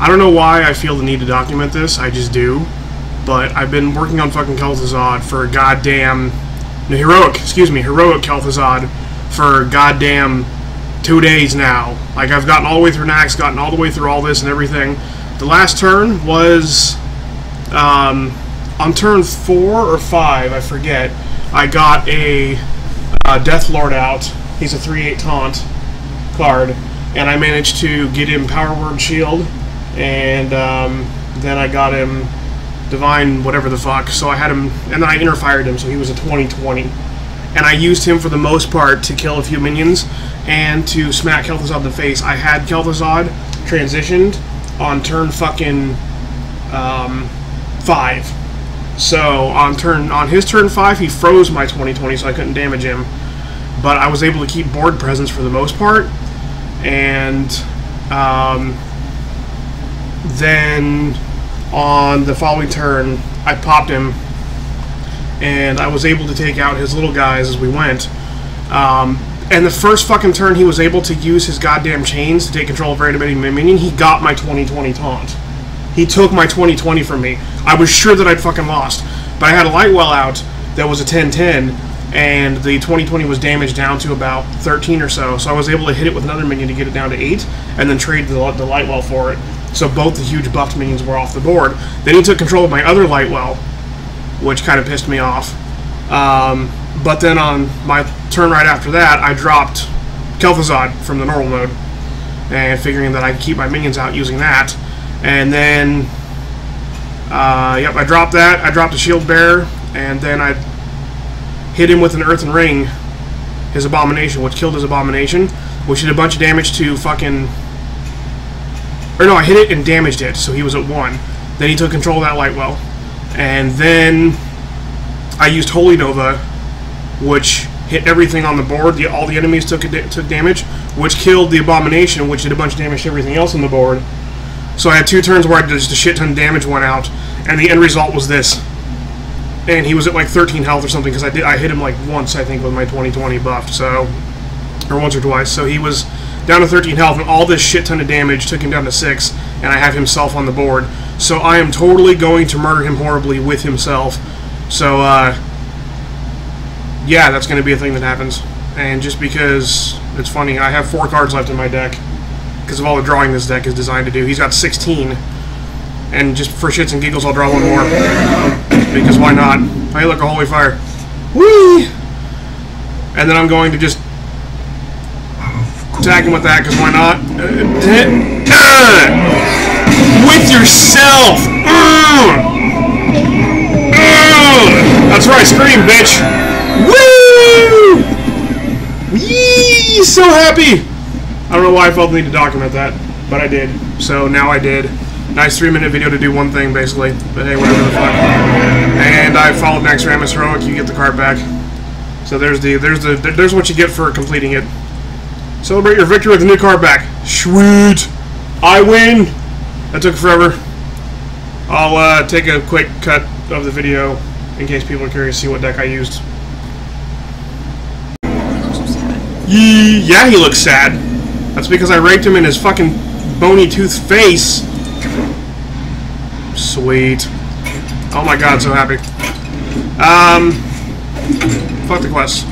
I don't know why I feel the need to document this, I just do. But I've been working on fucking Kel'Thuzad for goddamn... No, Heroic Kel'Thuzad for goddamn 2 days now. Like, I've gotten all the way through Nax, gotten all the way through all this and everything. The last turn was... on turn 4 or 5, I forget, I got a Death Lord out. He's a 3/8 taunt card. And I managed to get him Power Word Shield. And then I got him Divine whatever the fuck. So I had him, and then I interfired him, so he was a 20/20. And I used him for the most part to kill a few minions and to smack Kel'Thuzad in the face. I had Kel'Thuzad transitioned on turn fucking 5. So on his turn 5, he froze my 20/20, so I couldn't damage him. But I was able to keep board presence for the most part. And then on the following turn, I popped him, and I was able to take out his little guys as we went. And the first fucking turn he was able to use his goddamn chains to take control of every minion, he got my 20/20 taunt. He took my 20/20 from me. I was sure that I'd fucking lost, but I had a Lightwell out that was a 10/10, and the 20/20 was damaged down to about 13 or so, so I was able to hit it with another minion to get it down to 8, and then trade the Lightwell for it. So both the huge buffed minions were off the board. Then he took control of my other Lightwell, which kind of pissed me off. But then on my turn right after that, I dropped Kel'Thuzad from the normal mode, and figuring that I could keep my minions out using that. And then, yep, I dropped that. I dropped a Shield Bearer, and then I hit him with an Earthen Ring, his Abomination, which killed his Abomination, which did a bunch of damage to fucking... Or no, I hit it and damaged it, so he was at 1. Then he took control of that Lightwell. And then I used Holy Nova, which hit everything on the board. All the enemies took damage, which killed the Abomination, which did a bunch of damage to everything else on the board. So I had 2 turns where I did just a shit ton of damage went out, and the end result was this. And he was at like 13 health or something, because I hit him like once, I think, with my 20/20 buffed, so... Or once or twice. So he was down to 13 health, and all this shit ton of damage took him down to 6, and I have himself on the board. So I am totally going to murder him horribly with himself. So, yeah, that's going to be a thing that happens. And just because it's funny, I have 4 cards left in my deck, because of all the drawing this deck is designed to do. He's got 16, and just for shits and giggles, I'll draw 1 more. Because why not? Hey, look, a Holy Fire. Whee! And then I'm going to just attack him with that, because why not? With yourself! That's right, scream, bitch! Woo! Yee! So happy! I don't know why I felt the need to document that, but I did. So now I did. Nice 3-minute video to do one thing, basically. But hey, whatever the fuck. And I followed Nax Ramus Heroic. You get the card back. So there's what you get for completing it. Celebrate your victory with a new card back. Sweet! I win! That took forever. I'll take a quick cut of the video in case people are curious to see what deck I used. Yeah, he looks sad. That's because I raped him in his fucking bony tooth face. Sweet. Oh my god, so happy. Fuck the quest.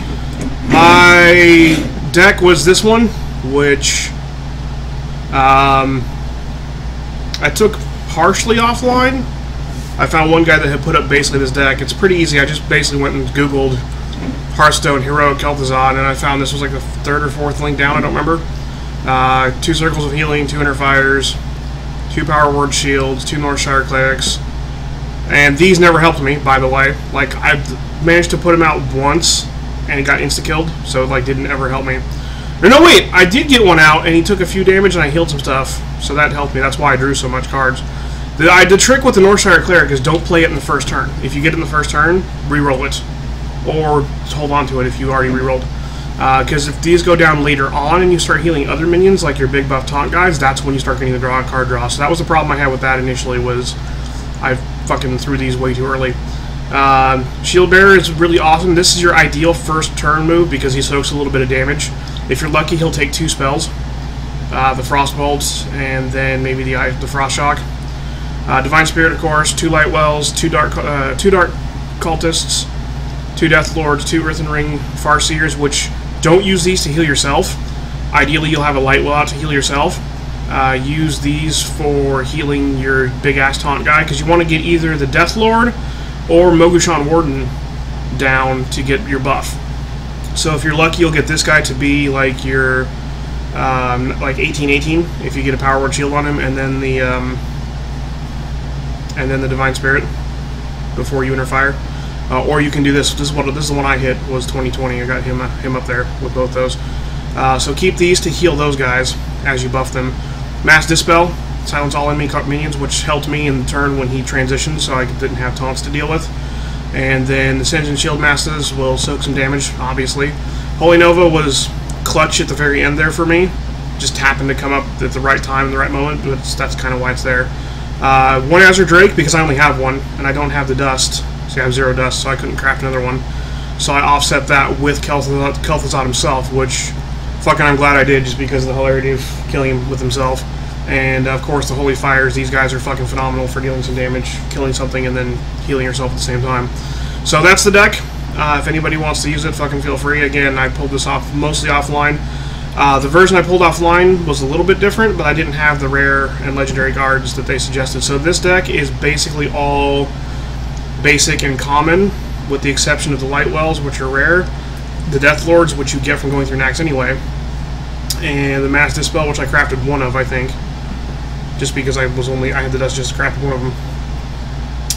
My deck was this one, which I took partially offline. I found one guy that had put up basically this deck. It's pretty easy. I just basically went and Googled Hearthstone Heroic Kel'Thuzad, and I found this was like the 3rd or 4th link down, I don't remember. 2 Circles of Healing, 2 Interfires, 2 Power Word Shields, 2 Northshire Clerics. And these never helped me, by the way. Like, I managed to put him out once, and he got insta-killed, so it like, didn't ever help me. Or no, wait, I did get one out, and he took a few damage, and I healed some stuff, so that helped me. That's why I drew so much cards. The trick with the Northshire Cleric is don't play it in the first turn. If you get it in the first turn, re-roll it. Or hold on to it if you already re-rolled. Because if these go down later on and you start healing other minions, like your big buff taunt guys, that's when you start getting the card draw. So that was the problem I had with that initially, was I fucking threw these way too early. Shield Bearer is really awesome. This is your ideal first turn move because he soaks a little bit of damage. If you're lucky, he'll take 2 spells. the Frost Bolts, and then maybe the Frost Shock. Divine Spirit, of course, 2 Light Wells, 2 Dark Cultists, 2 Death Lords, 2 Earthen Ring Farseers, which don't use these to heal yourself. Ideally, you'll have a Light Well out to heal yourself. Use these for healing your big-ass taunt guy, because you want to get either the Death Lord or Mogushan Warden down to get your buff. So if you're lucky, you'll get this guy to be like your like 18/18 if you get a Power Word Shield on him, and then the Divine Spirit before you enter fire. Or you can do this. This is the one I hit, was 20/20. I got him up there with both those. So keep these to heal those guys as you buff them. Mass Dispel, silence all enemy minions, which helped me in the turn when he transitioned, so I didn't have taunts to deal with. And then the Singe and Shield Masters will soak some damage, obviously. Holy Nova was clutch at the very end there for me. Just happened to come up at the right time, the right moment, but that's kind of why it's there. 1 Azure Drake, because I only have one, and I don't have the dust. See, I have 0 dust, so I couldn't craft another one. So I offset that with Kel'Thuzad himself, which fucking I'm glad I did, just because of the hilarity of killing him with himself. And of course the Holy Fires, these guys are fucking phenomenal for dealing some damage, killing something, and then healing yourself at the same time. So that's the deck. If anybody wants to use it, fucking feel free. Again, I pulled this off mostly offline. The version I pulled offline was a little bit different, but I didn't have the rare and legendary cards that they suggested. So this deck is basically all basic and common, with the exception of the Light Wells, which are rare, the Death Lords, which you get from going through Nax anyway, and the Mass Dispel, which I crafted 1 of, I think, just because I had the dust just to craft 1 of them,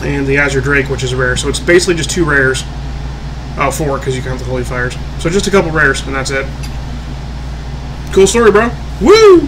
and the Azure Drake, which is rare. So it's basically just 2 rares. Oh, 4, because you count the Holy Fires. So just a couple rares, and that's it. Cool story, bro. Woo!